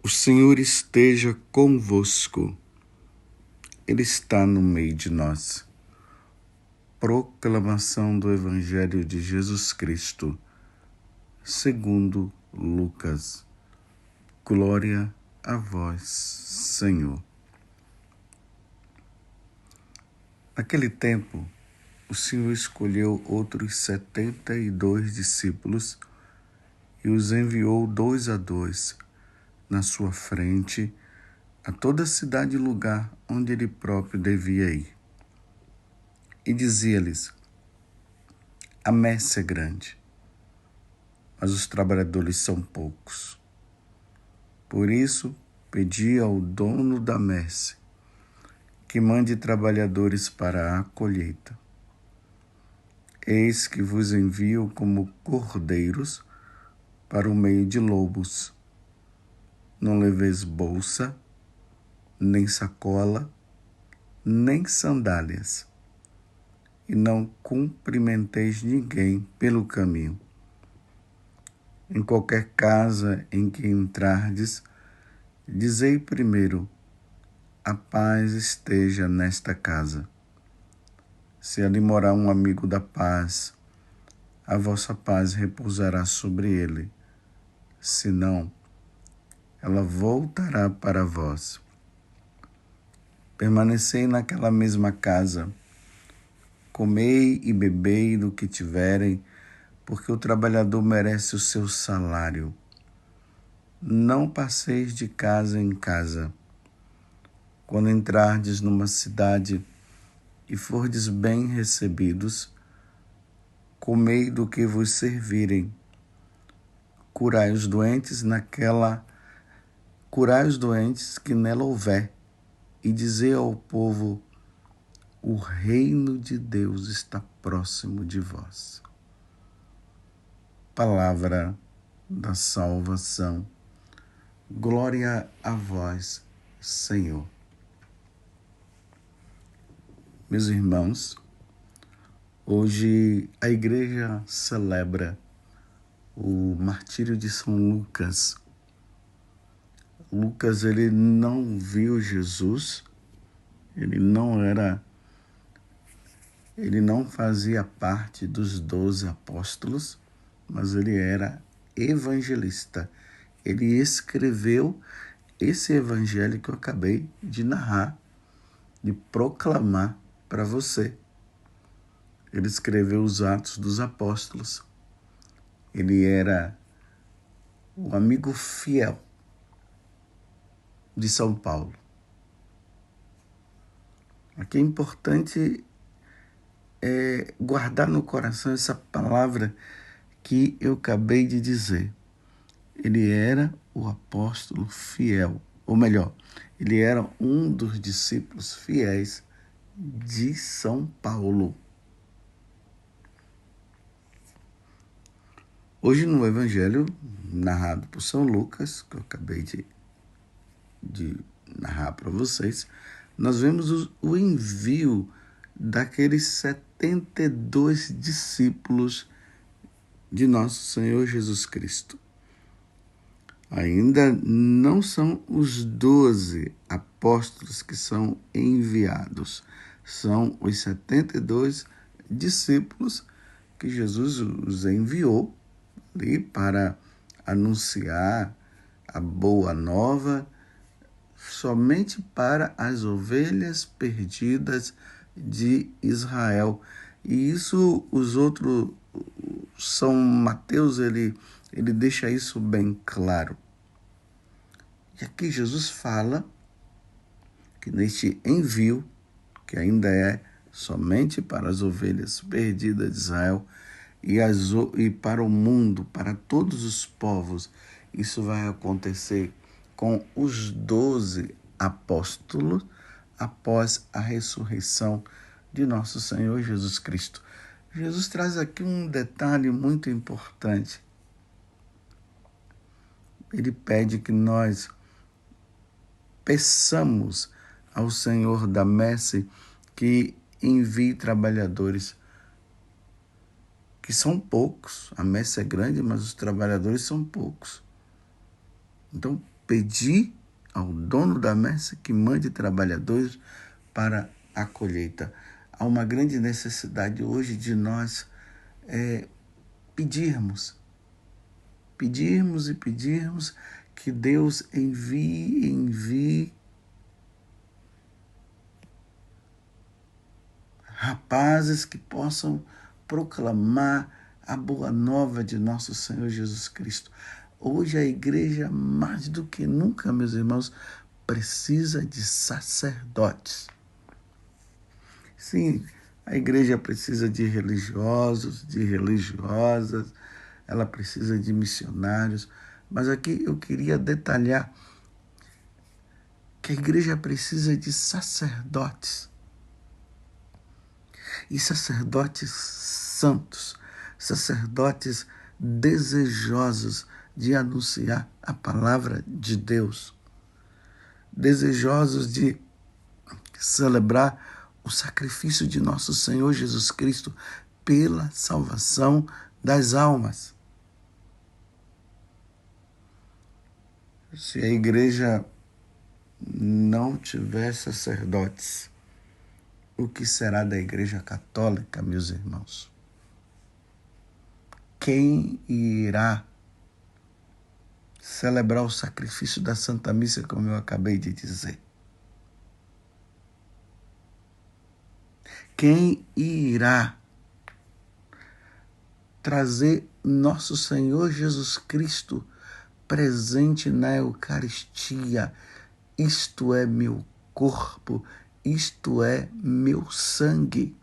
O Senhor esteja convosco. Ele está no meio de nós. Proclamação do Evangelho de Jesus Cristo, segundo Lucas. Glória a vós, Senhor. Naquele tempo, o Senhor escolheu outros 72 discípulos e os enviou 2 a 2 na sua frente a toda cidade e lugar onde ele próprio devia ir. E dizia-lhes: a messe é grande, mas os trabalhadores são poucos. Por isso, pedi ao dono da messe que mande trabalhadores para a colheita. Eis que vos envio como cordeiros para o meio de lobos. Não leveis bolsa, nem sacola, nem sandálias, e não cumprimenteis ninguém pelo caminho. Em qualquer casa em que entrardes, dizei primeiro: a paz esteja nesta casa. Se ali morar um amigo da paz, a vossa paz repousará sobre ele. Se não, ela voltará para vós. Permanecei naquela mesma casa, comei e bebei do que tiverem, porque o trabalhador merece o seu salário. Não passeis de casa em casa. Quando entrardes numa cidade e fordes bem recebidos, comei do que vos servirem. Curai os doentes que nela houver, e dizei ao povo: o reino de Deus está próximo de vós. Palavra da salvação. Glória a vós, Senhor. Meus irmãos, hoje a igreja celebra o martírio de São Lucas. Lucas, ele não viu Jesus, ele não fazia parte dos 12 apóstolos, mas ele era evangelista. Ele escreveu esse evangelho que eu acabei de narrar, de proclamar para você. Ele escreveu os Atos dos Apóstolos. Ele era o amigo fiel de São Paulo. Aqui é importante guardar no coração essa palavra que eu acabei de dizer. Ele era o apóstolo fiel, ou melhor, ele era um dos discípulos fiéis de São Paulo. Hoje no Evangelho narrado por São Lucas, que eu acabei de narrar para vocês, nós vemos o envio daqueles 72 discípulos de nosso Senhor Jesus Cristo. Ainda não são os 12 apóstolos que são enviados. São os 72 discípulos que Jesus os enviou ali para anunciar a boa nova somente para as ovelhas perdidas de Israel. E isso, os outros, São Mateus, ele deixa isso bem claro. E aqui Jesus fala que neste envio, que ainda é somente para as ovelhas perdidas de Israel e para o mundo, para todos os povos, isso vai acontecer com os 12 apóstolos após a ressurreição de nosso Senhor Jesus Cristo. Jesus traz aqui um detalhe muito importante. Ele pede que nós peçamos ao Senhor da messe que envie trabalhadores, que são poucos. A messe é grande, mas os trabalhadores são poucos. Então, Pedi ao dono da messe que mande trabalhadores para a colheita. Há uma grande necessidade hoje de nós pedirmos e pedirmos que Deus envie rapazes que possam proclamar a boa nova de nosso Senhor Jesus Cristo. Hoje a igreja, mais do que nunca, meus irmãos, precisa de sacerdotes. Sim, a igreja precisa de religiosos, de religiosas, ela precisa de missionários, mas aqui eu queria detalhar que a igreja precisa de sacerdotes. E sacerdotes santos, sacerdotes desejosos de anunciar a palavra de Deus, desejosos de celebrar o sacrifício de nosso Senhor Jesus Cristo pela salvação das almas. Se a igreja não tiver sacerdotes, o que será da Igreja Católica, meus irmãos? Quem irá celebrar o sacrifício da Santa Missa, como eu acabei de dizer? Quem irá trazer nosso Senhor Jesus Cristo presente na Eucaristia? Isto é meu corpo, isto é meu sangue.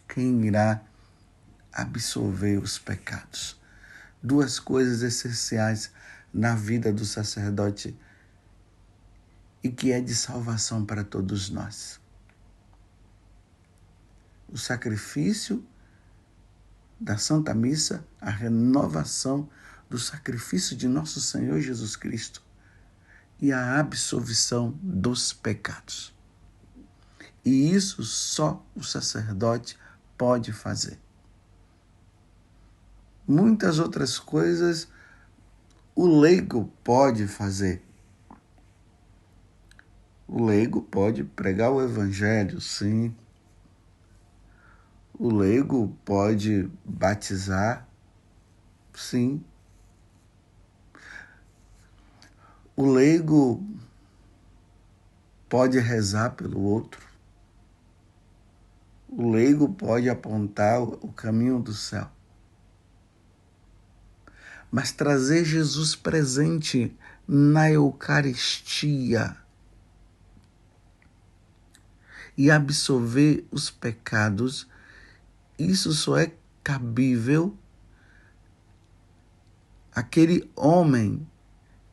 Quem irá absolver os pecados? Duas coisas essenciais na vida do sacerdote e que é de salvação para todos nós. O sacrifício da Santa Missa, a renovação do sacrifício de nosso Senhor Jesus Cristo e a absolvição dos pecados. E isso só o sacerdote pode fazer. Muitas outras coisas o leigo pode fazer. O leigo pode pregar o evangelho, sim. O leigo pode batizar, sim. O leigo pode rezar pelo outro. O leigo pode apontar o caminho do céu. Mas trazer Jesus presente na Eucaristia e absolver os pecados, isso só é cabível àquele homem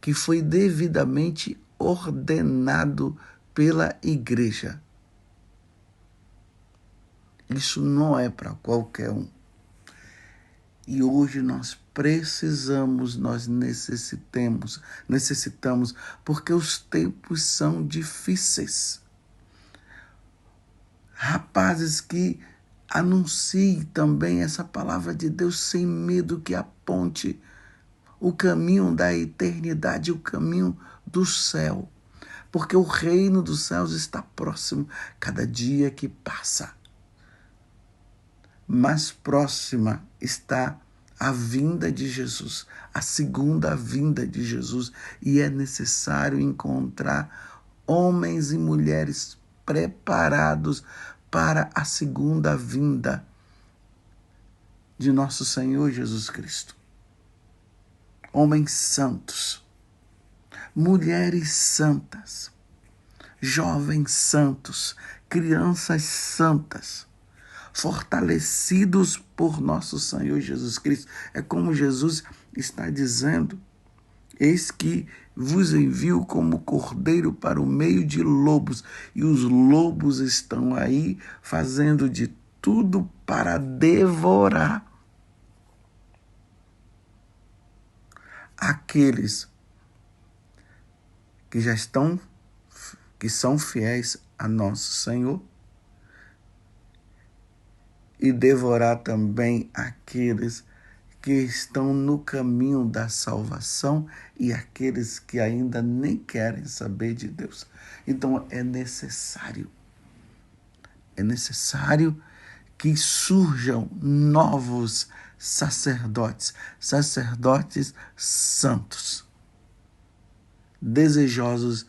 que foi devidamente ordenado pela igreja. Isso não é para qualquer um. E hoje nós precisamos, nós necessitamos, porque os tempos são difíceis. Rapazes que anunciem também essa palavra de Deus sem medo, que aponte o caminho da eternidade, o caminho do céu. Porque o reino dos céus está próximo, cada dia que passa. Mais próxima está a vinda de Jesus, a segunda vinda de Jesus, e é necessário encontrar homens e mulheres preparados para a segunda vinda de nosso Senhor Jesus Cristo. Homens santos, mulheres santas, jovens santos, crianças santas, fortalecidos por nosso Senhor Jesus Cristo. É como Jesus está dizendo: eis que vos envio como cordeiro para o meio de lobos, e os lobos estão aí fazendo de tudo para devorar aqueles que são fiéis a nosso Senhor, e devorar também aqueles que estão no caminho da salvação e aqueles que ainda nem querem saber de Deus. Então é necessário que surjam novos sacerdotes, sacerdotes santos, desejosos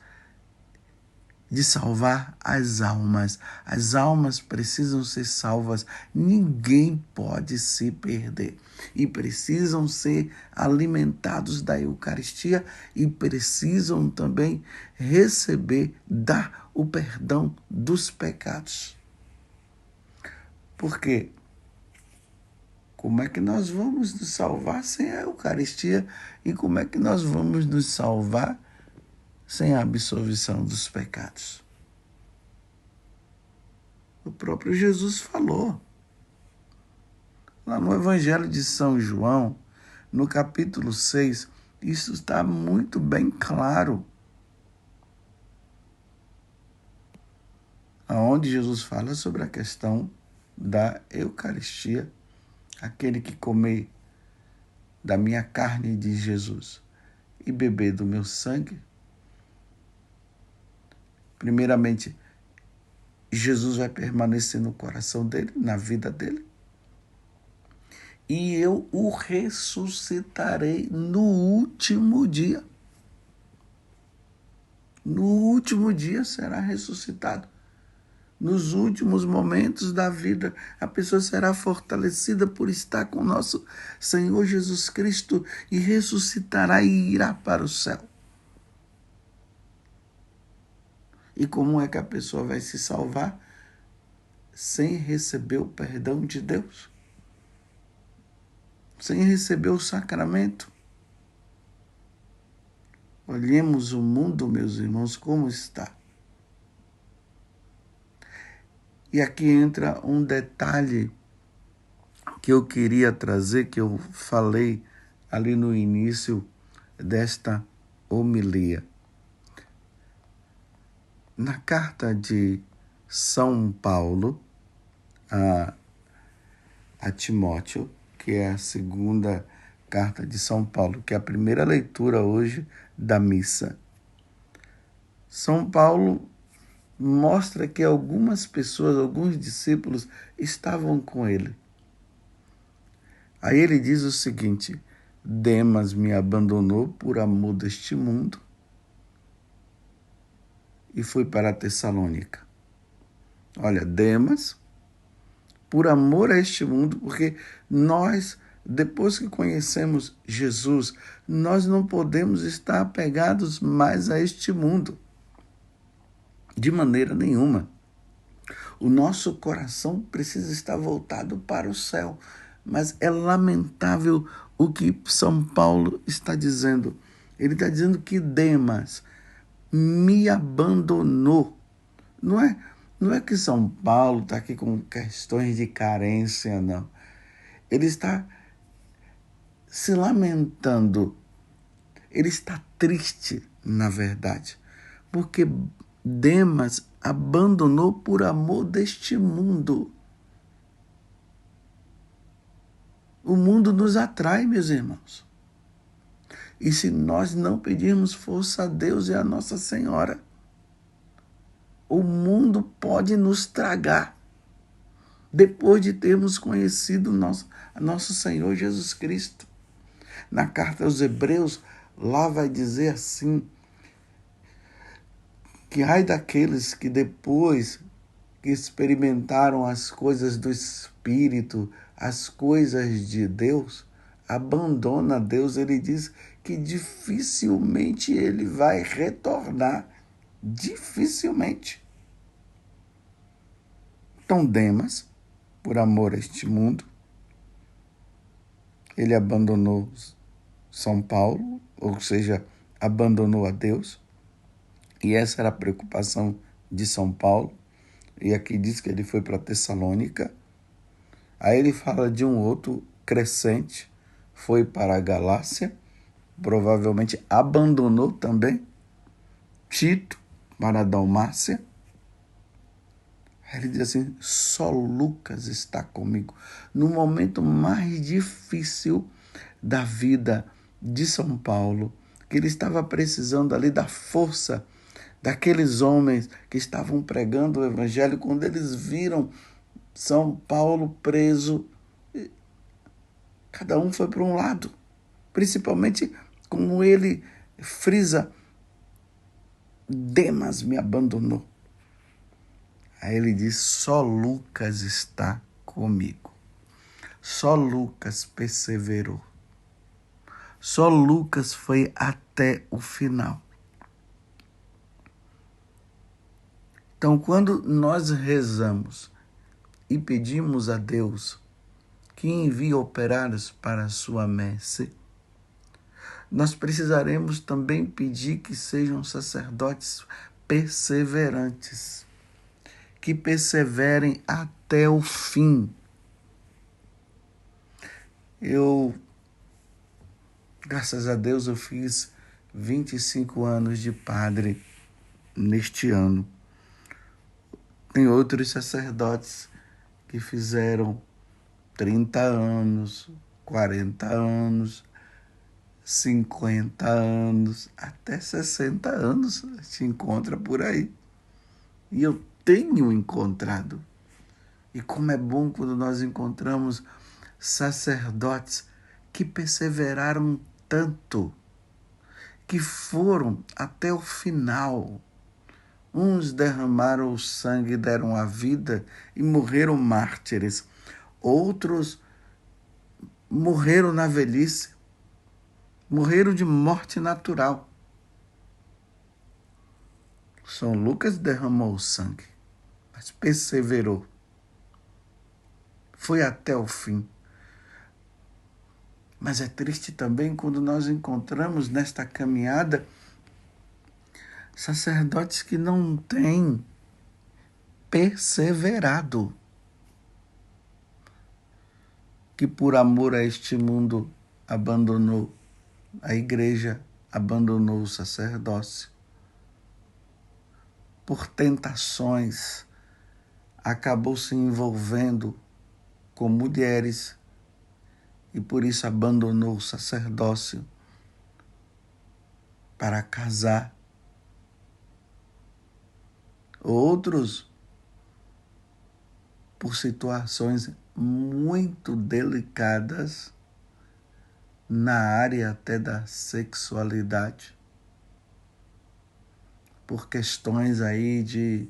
de salvar as almas. As almas precisam ser salvas. Ninguém pode se perder. E precisam ser alimentados da Eucaristia e precisam também dar o perdão dos pecados. Por quê? Como é que nós vamos nos salvar sem a Eucaristia? E como é que nós vamos nos salvar sem a absolvição dos pecados? O próprio Jesus falou. Lá no Evangelho de São João, no capítulo 6, isso está muito bem claro. Onde Jesus fala sobre a questão da Eucaristia. Aquele que comer da minha carne, diz Jesus, e beber do meu sangue, primeiramente, Jesus vai permanecer no coração dele, na vida dele, e eu o ressuscitarei no último dia. No último dia será ressuscitado. Nos últimos momentos da vida, a pessoa será fortalecida por estar com o nosso Senhor Jesus Cristo e ressuscitará e irá para o céu. E como é que a pessoa vai se salvar? Sem receber o perdão de Deus. Sem receber o sacramento. Olhemos o mundo, meus irmãos, como está. E aqui entra um detalhe que eu queria trazer, que eu falei ali no início desta homilia. Na carta de São Paulo a Timóteo, que é a segunda carta de São Paulo, que é a primeira leitura hoje da missa, São Paulo mostra que algumas pessoas, alguns discípulos, estavam com ele. Aí ele diz o seguinte: Demas me abandonou por amor deste mundo e foi para Tessalônica. Olha, Demas, por amor a este mundo, porque nós, depois que conhecemos Jesus, nós não podemos estar apegados mais a este mundo. De maneira nenhuma. O nosso coração precisa estar voltado para o céu. Mas é lamentável o que São Paulo está dizendo. Ele está dizendo que Demas me abandonou. Não é que São Paulo está aqui com questões de carência, não. Ele está se lamentando. Ele está triste, na verdade, porque Demas abandonou por amor deste mundo. O mundo nos atrai, meus irmãos. E se nós não pedirmos força a Deus e a Nossa Senhora, o mundo pode nos tragar. Depois de termos conhecido nosso Senhor Jesus Cristo. Na carta aos Hebreus, lá vai dizer assim, que ai daqueles que depois que experimentaram as coisas do Espírito, as coisas de Deus, abandona Deus. Ele diz que dificilmente ele vai retornar. Dificilmente. Então Demas, por amor a este mundo, ele abandonou São Paulo, ou seja, abandonou a Deus. E essa era a preocupação de São Paulo. E aqui diz que ele foi para Tessalônica. Aí ele fala de um outro crescente, foi para a Galácia, provavelmente abandonou também Tito para a Dalmácia. Aí ele diz assim, só Lucas está comigo. No momento mais difícil, da vida de São Paulo, que ele estava precisando ali da força daqueles homens que estavam pregando o evangelho. Quando eles viram São Paulo preso, cada um foi para um lado, principalmente como ele frisa: Demas me abandonou. Aí ele diz: só Lucas está comigo. Só Lucas perseverou. Só Lucas foi até o final. Então, quando nós rezamos e pedimos a Deus que envie operários para a sua messe, nós precisaremos também pedir que sejam sacerdotes perseverantes, que perseverem até o fim. Graças a Deus, eu fiz 25 anos de padre neste ano. Tem outros sacerdotes que fizeram 30 anos, 40 anos, 50 anos, até 60 anos se encontra por aí. E eu tenho encontrado. E como é bom quando nós encontramos sacerdotes que perseveraram tanto, que foram até o final. Uns derramaram o sangue, deram a vida e morreram mártires. Outros morreram na velhice, morreram de morte natural. São Lucas derramou o sangue, mas perseverou. Foi até o fim. Mas é triste também quando nós encontramos nesta caminhada sacerdotes que não têm perseverado, que por amor a este mundo abandonou a igreja, abandonou o sacerdócio. Por tentações, acabou se envolvendo com mulheres e por isso abandonou o sacerdócio para casar. Outros, por situações muito delicadas na área até da sexualidade, por questões aí de,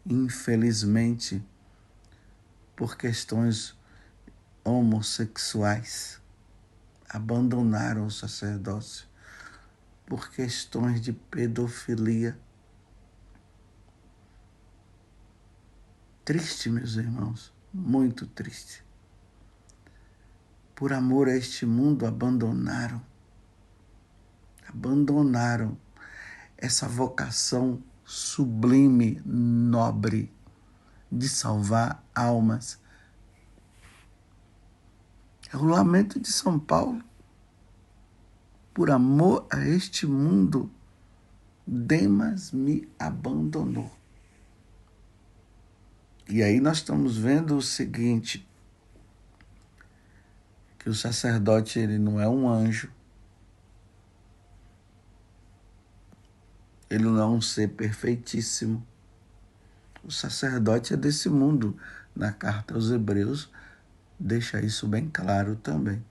infelizmente, por questões homossexuais, abandonaram o sacerdócio, por questões de pedofilia. Triste, meus irmãos, muito triste. Por amor a este mundo, abandonaram essa vocação sublime, nobre, de salvar almas. É o lamento de São Paulo. Por amor a este mundo, Demas me abandonou. E aí nós estamos vendo o seguinte, que o sacerdote ele não é um anjo, ele não é um ser perfeitíssimo. O sacerdote é desse mundo. Na carta aos Hebreus deixa isso bem claro também,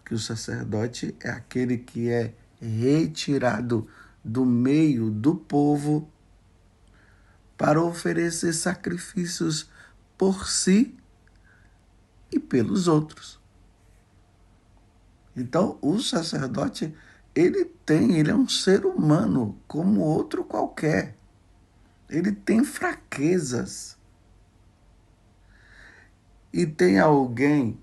que o sacerdote é aquele que é retirado do meio do povo para oferecer sacrifícios por si e pelos outros. Então, o sacerdote, ele é um ser humano como outro qualquer. Ele tem fraquezas. E tem alguém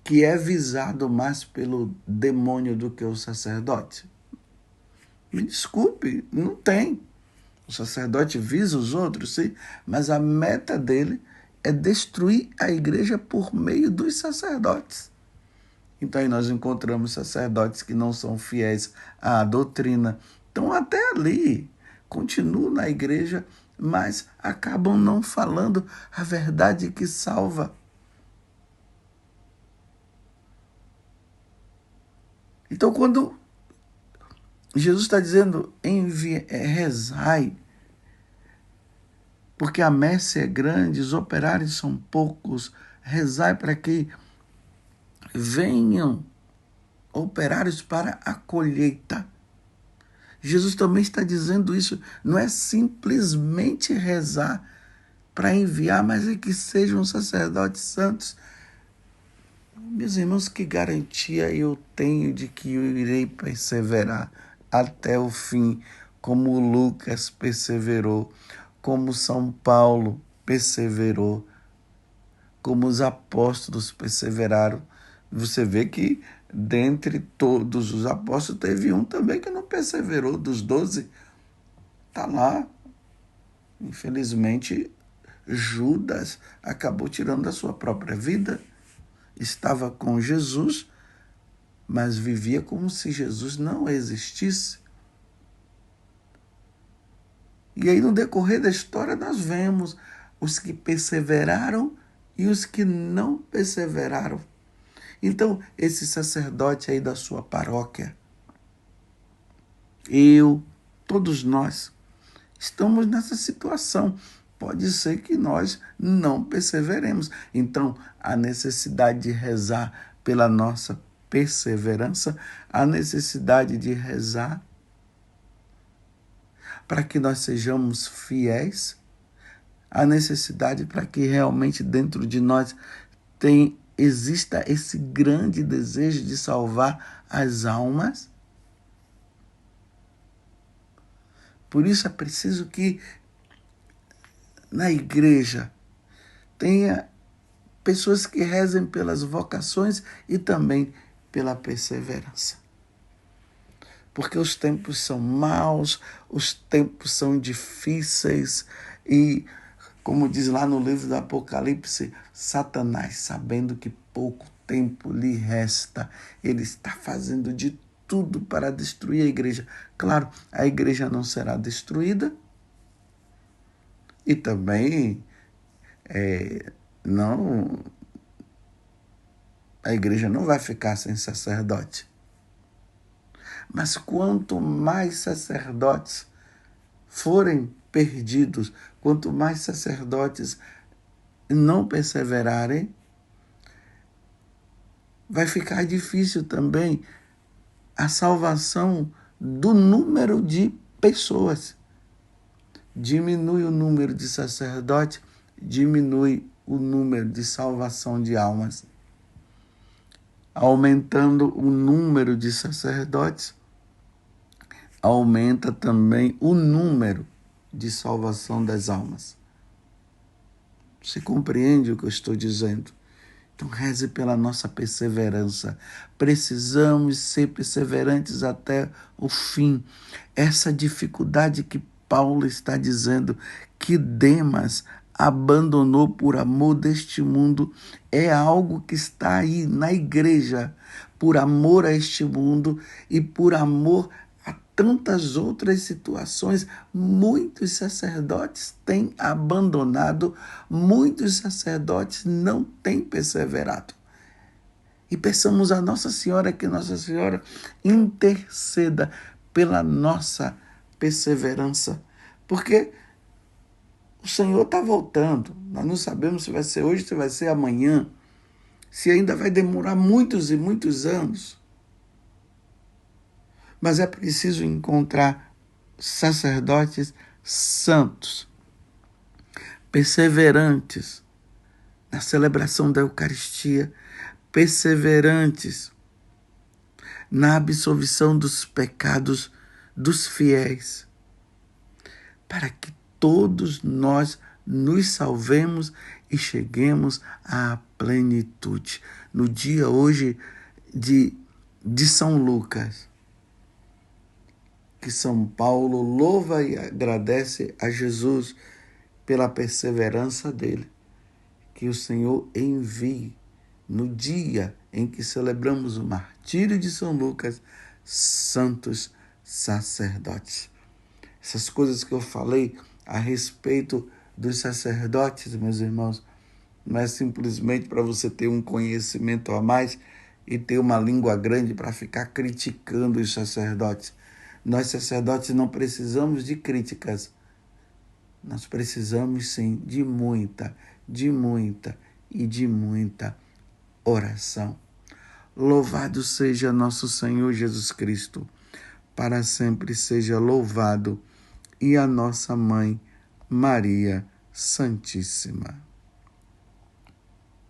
que é visado mais pelo demônio do que o sacerdote? Me desculpe, não tem. O sacerdote visa os outros, sim, mas a meta dele é destruir a igreja por meio dos sacerdotes. Então aí nós encontramos sacerdotes que não são fiéis à doutrina, estão até ali, continuam na igreja, mas acabam não falando a verdade que salva. Então, quando Jesus está dizendo, rezai, porque a messe é grande, os operários são poucos, rezai para que venham operários para a colheita. Jesus também está dizendo isso, não é simplesmente rezar para enviar, mas é que sejam sacerdotes santos. Meus irmãos, que garantia eu tenho de que eu irei perseverar até o fim, como Lucas perseverou, como São Paulo perseverou, como os apóstolos perseveraram. Você vê que dentre todos os apóstolos teve um também que não perseverou, dos 12. Está lá. Infelizmente, Judas acabou tirando a sua própria vida. Estava com Jesus, mas vivia como se Jesus não existisse. E aí, no decorrer da história, nós vemos os que perseveraram e os que não perseveraram. Então, esse sacerdote aí da sua paróquia, eu, todos nós, estamos nessa situação. Pode ser que nós não perseveremos. Então, a necessidade de rezar pela nossa perseverança, a necessidade de rezar para que nós sejamos fiéis, a necessidade para que realmente dentro de nós exista esse grande desejo de salvar as almas. Por isso é preciso que na igreja tenha pessoas que rezem pelas vocações e também pela perseverança. Porque os tempos são maus, os tempos são difíceis e, como diz lá no livro do Apocalipse, Satanás, sabendo que pouco tempo lhe resta, ele está fazendo de tudo para destruir a igreja. Claro, a igreja não será destruída e também a igreja não vai ficar sem sacerdote. Mas quanto mais sacerdotes forem perdidos, quanto mais sacerdotes não perseverarem, vai ficar difícil também a salvação do número de pessoas. Diminui o número de sacerdotes, diminui o número de salvação de almas. Aumentando o número de sacerdotes, aumenta também o número de salvação das almas. Você compreende o que eu estou dizendo? Então reze pela nossa perseverança. Precisamos ser perseverantes até o fim. Essa dificuldade que Paulo está dizendo, que Demas abandonou por amor deste mundo, é algo que está aí na igreja, por amor a este mundo e por amor a tantas outras situações. Muitos sacerdotes têm abandonado, muitos sacerdotes não têm perseverado. E peçamos a Nossa Senhora que Nossa Senhora interceda pela nossa perseverança, porque o Senhor está voltando. Nós não sabemos se vai ser hoje, se vai ser amanhã, se ainda vai demorar muitos e muitos anos. Mas é preciso encontrar sacerdotes santos, perseverantes na celebração da Eucaristia, perseverantes na absolvição dos pecados dos fiéis, para que todos nós nos salvemos e cheguemos à plenitude. No dia hoje de São Lucas, que São Paulo louva e agradece a Jesus pela perseverança dele, que o Senhor envie no dia em que celebramos o martírio de São Lucas, santos sacerdotes. Essas coisas que eu falei a respeito dos sacerdotes, meus irmãos, não é simplesmente para você ter um conhecimento a mais e ter uma língua grande para ficar criticando os sacerdotes. Nós, sacerdotes, não precisamos de críticas. Nós precisamos, sim, de muita e de muita oração. Louvado seja nosso Senhor Jesus Cristo. Para sempre seja louvado. E a nossa Mãe, Maria Santíssima.